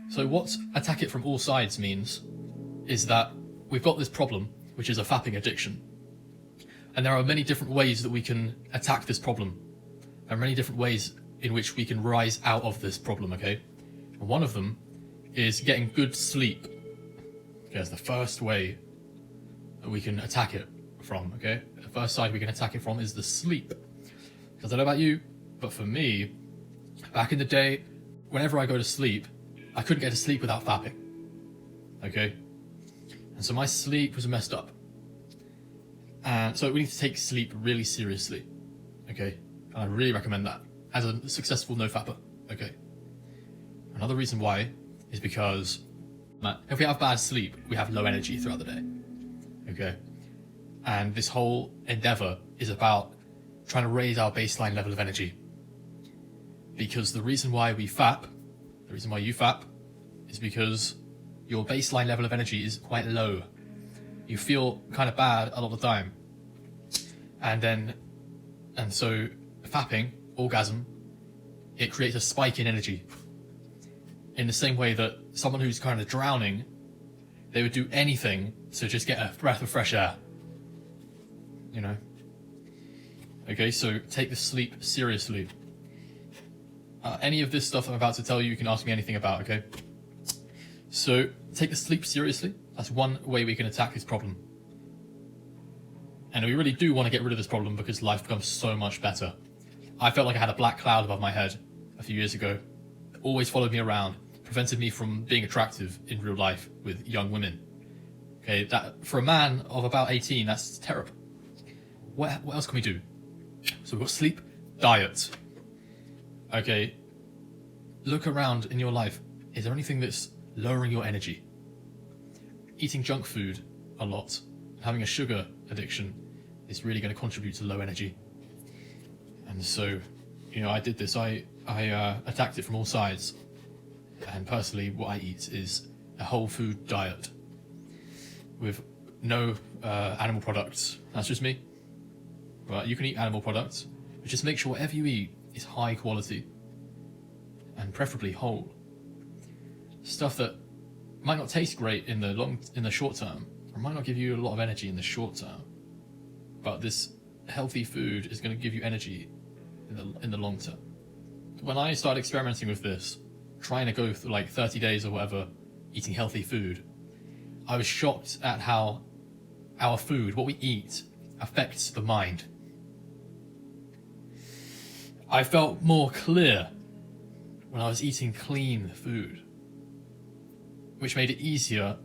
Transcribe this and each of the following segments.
So what attack it from all sides means is that we've got this problem, which is a fapping addiction. And there are many different ways that we can attack this problem. There are many different ways in which we can rise out of this problem, okay? And one of them is getting good sleep. Okay, that's the first way that we can attack it from, okay? The first side we can attack it from is the sleep. Because I don't know about you, but for me, back in the day, whenever I go to sleep, I couldn't get to sleep without fapping, okay? And so my sleep was messed up. And so we need to take sleep really seriously, okay? And I really recommend that as a successful no-fapper, okay? Another reason why is because if we have bad sleep, we have low energy throughout the day, okay? And this whole endeavor is about trying to raise our baseline level of energy. Because the reason why we fap, the reason why you fap, is because your baseline level of energy is quite low. You feel kind of bad a lot of the time. And so fapping, orgasm, it creates a spike in energy. In the same way that someone who's kind of drowning, they would do anything to just get a breath of fresh air. You know? Okay, so take the sleep seriously. Any of this stuff I'm about to tell you, you can ask me anything about, okay? So, take the sleep seriously. That's one way we can attack this problem. And we really do want to get rid of this problem because life becomes so much better. I felt like I had a black cloud above my head a few years ago. It always followed me around, prevented me from being attractive in real life with young women. Okay, that for a man of about 18, that's terrible. What else can we do? So we've got sleep, diet. Okay, look around in your life. Is there anything that's lowering your energy? Eating junk food a lot, having a sugar addiction is really going to contribute to low energy. And so, you know, I did this. I attacked it from all sides. And personally, what I eat is a whole food diet with no animal products. That's just me. But you can eat animal products, but just make sure whatever you eat is high quality and preferably whole. Stuff that might not taste great in the short term, or might not give you a lot of energy in the short term, but this healthy food is going to give you energy in the long term. When I started experimenting with this, trying to go through like 30 days or whatever, eating healthy food, I was shocked at how our food, what we eat, affects the mind. I felt more clear when I was eating clean food, which made it easier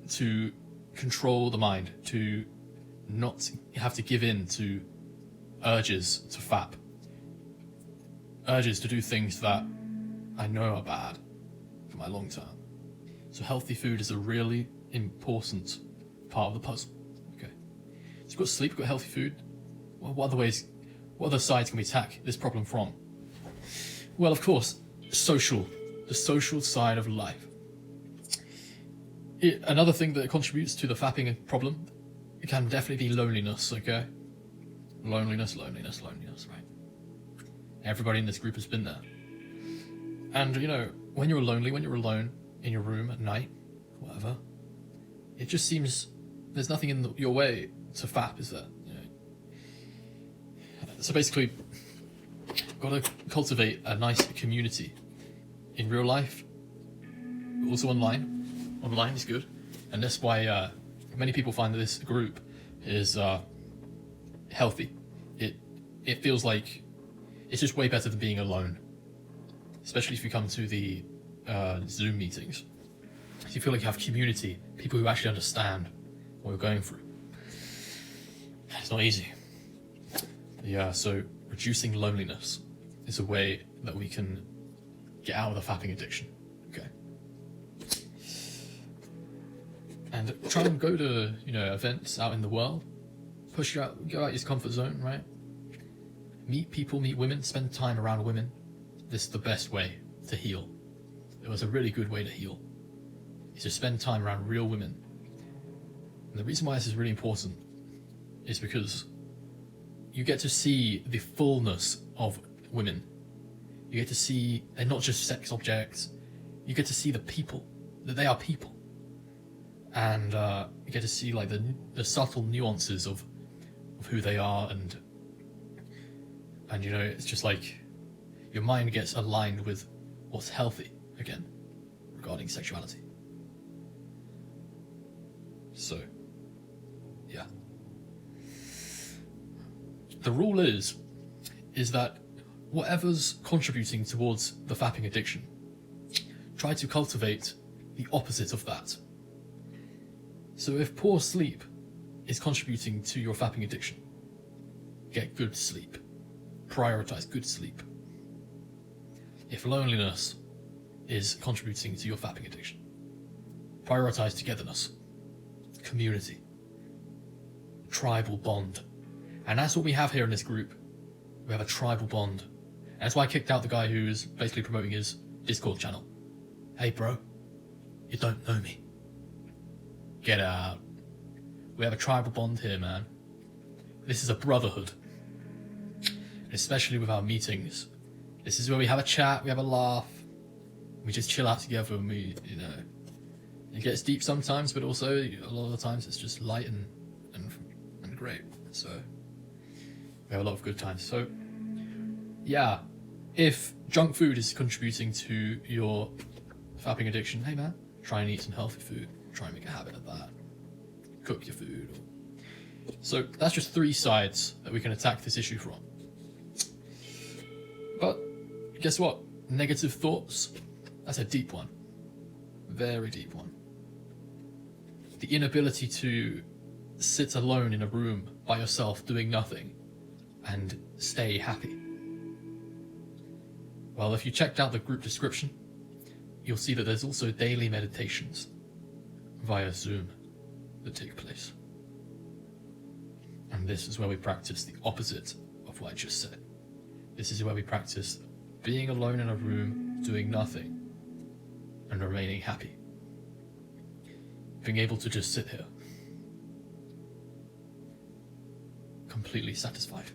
to control the mind, to not have to give in to urges to fap, urges to do things that I know are bad for my long term. So healthy food is a really important part of the puzzle. Okay, so you've got sleep, you've got healthy food. Well, what other sides can we attack this problem from? Well, of course, the social side of life. Another thing that contributes to the fapping problem, it can definitely be loneliness, okay? Loneliness, right? Everybody in this group has been there. And, you know, when you're lonely, when you're alone in your room at night, whatever, it just seems there's nothing in your way to fap, is there? You know? So basically, got to cultivate a nice community in real life, also online. Online is good, and that's why many people find that this group is healthy. It feels like it's just way better than being alone, especially if you come to the Zoom meetings. So you feel like you have community, people who actually understand what you're going through. It's not easy. Yeah, so reducing loneliness is a way that we can get out of the fapping addiction. Okay. And try and go to, you know, events out in the world. Push you out, go out your comfort zone, right? Meet people, meet women, spend time around women. This is the best way to heal. It was a really good way to heal. Is to spend time around real women. And the reason why this is really important is because you get to see the fullness of women. You get to see they're not just sex objects. you get to see the people, that they are people. And you get to see like the subtle nuances of who they are, and you know, it's just like your mind gets aligned with what's healthy again regarding sexuality. So, yeah. The rule is that whatever's contributing towards the fapping addiction, try to cultivate the opposite of that. So if poor sleep is contributing to your fapping addiction, get good sleep. Prioritize good sleep. If loneliness is contributing to your fapping addiction, prioritize togetherness, community, tribal bond. And that's what we have here in this group. We have a tribal bond. And that's why I kicked out the guy who was basically promoting his Discord channel. Hey bro, you don't know me. Get out. We have a tribal bond here, man. This is a brotherhood. And especially with our meetings. This is where we have a chat, we have a laugh. We just chill out together, and we, you know, it gets deep sometimes, but also a lot of the times it's just light and great. So we have a lot of good times. So yeah, if junk food is contributing to your fapping addiction, hey man, try and eat some healthy food. Try and make a habit of that. Cook your food. So that's just 3 sides that we can attack this issue from. But guess what? Negative thoughts, that's a deep one. Very deep one. The inability to sit alone in a room by yourself doing nothing and stay happy. Well, if you checked out the group description, you'll see that there's also daily meditations via Zoom that take place. And this is where we practice the opposite of what I just said. This is where we practice being alone in a room, doing nothing, and remaining happy. Being able to just sit here, completely satisfied.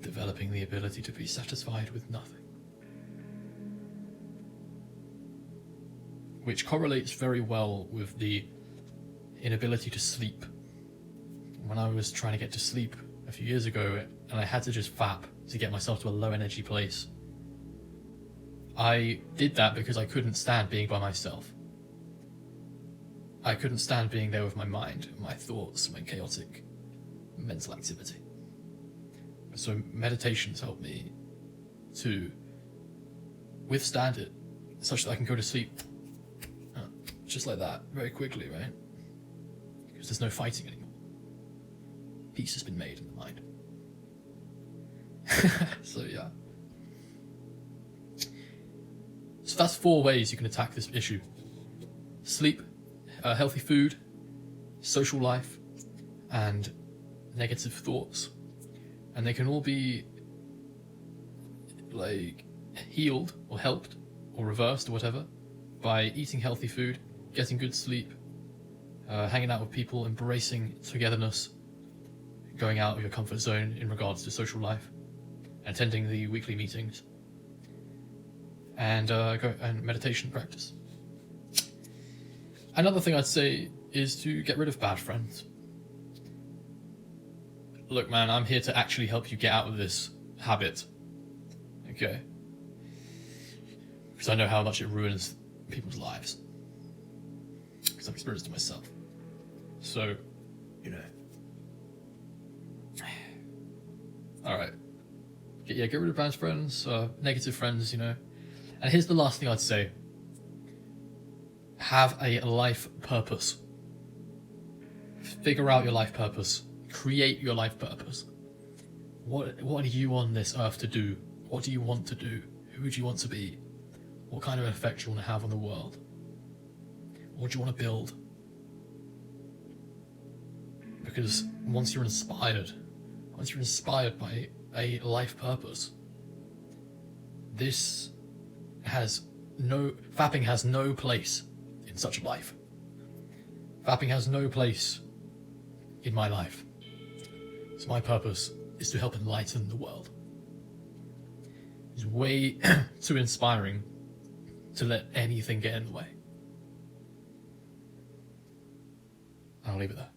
Developing the ability to be satisfied with nothing. Which correlates very well with the inability to sleep. When I was trying to get to sleep a few years ago, and I had to just fap to get myself to a low energy place, I did that because I couldn't stand being by myself. I couldn't stand being there with my mind, my thoughts, my chaotic mental activity. So meditations help me to withstand it, such that I can go to sleep just like that, very quickly, right? Because there's no fighting anymore. Peace has been made in the mind. So yeah. So that's 4 ways you can attack this issue. Sleep, healthy food, social life, and negative thoughts. And they can all be like healed or helped or reversed or whatever by eating healthy food, getting good sleep, hanging out with people, embracing togetherness, going out of your comfort zone in regards to social life, attending the weekly meetings, and meditation practice. Another thing I'd say is to get rid of bad friends. Look, man, I'm here to actually help you get out of this habit, okay? Because I know how much it ruins people's lives. Because I've experienced it myself. So, you know. Alright. Yeah, get rid of bad friends, negative friends, you know. And here's the last thing I'd say. Have a life purpose. Figure out your life purpose. Create your life purpose. What are you on this earth to do? What do you want to do? Who do you want to be? What kind of effect do you want to have on the world? What do you want to build? Because once you're inspired by a life purpose, fapping has no place in such a life. Fapping has no place in my life. So my purpose is to help enlighten the world. It's way too inspiring to let anything get in the way. I'll leave it there.